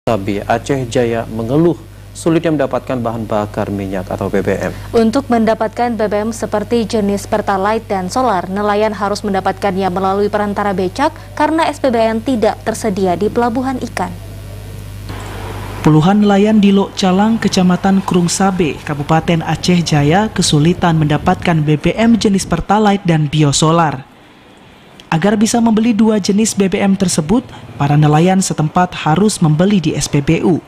Sabi Aceh Jaya mengeluh sulitnya mendapatkan bahan bakar minyak atau BBM. Untuk mendapatkan BBM seperti jenis Pertalite dan Solar, nelayan harus mendapatkannya melalui perantara becak karena SPBN tidak tersedia di pelabuhan ikan. Puluhan nelayan di Lok Calang, Kecamatan Krung Sabe, Kabupaten Aceh Jaya kesulitan mendapatkan BBM jenis Pertalite dan Biosolar. Agar bisa membeli dua jenis BBM tersebut, para nelayan setempat harus membeli di SPBU.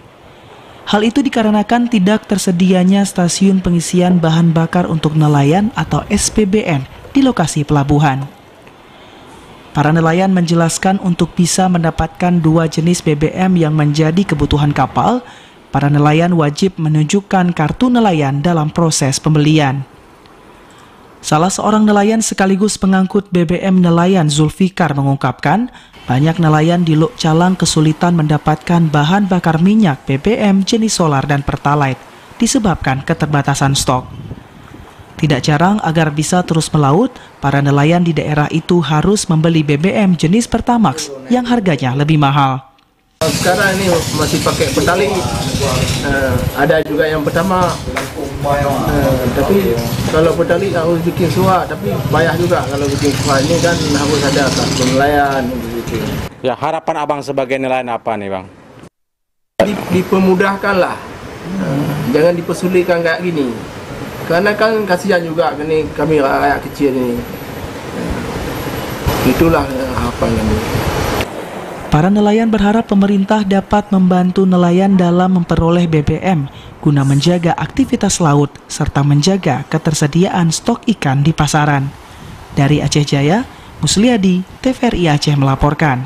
Hal itu dikarenakan tidak tersedianya stasiun pengisian bahan bakar untuk nelayan atau SPBN di lokasi pelabuhan. Para nelayan menjelaskan untuk bisa mendapatkan dua jenis BBM yang menjadi kebutuhan kapal, para nelayan wajib menunjukkan kartu nelayan dalam proses pembelian. Salah seorang nelayan sekaligus pengangkut BBM nelayan Zulfikar mengungkapkan, banyak nelayan di Lok Calang kesulitan mendapatkan bahan bakar minyak BBM jenis Solar dan Pertalite disebabkan keterbatasan stok. Tidak jarang agar bisa terus melaut, para nelayan di daerah itu harus membeli BBM jenis Pertamax yang harganya lebih mahal. Sekarang ini masih pakai Pertalite, ada juga yang pertama, tapi kalau Pertalite harus bikin suara, tapi bayar juga kalau bikin suara ini kan harus ada nelayan. Gitu. Ya, harapan abang sebagai nelayan apa nih bang? Dipermudahkan lah, jangan dipersulitkan kayak gini, karena kan kasihan juga kami rakyat kecil ini. Itulah harapan kami. Para nelayan berharap pemerintah dapat membantu nelayan dalam memperoleh BBM guna menjaga aktivitas laut serta menjaga ketersediaan stok ikan di pasaran. Dari Aceh Jaya, Musliadi, TVRI Aceh melaporkan.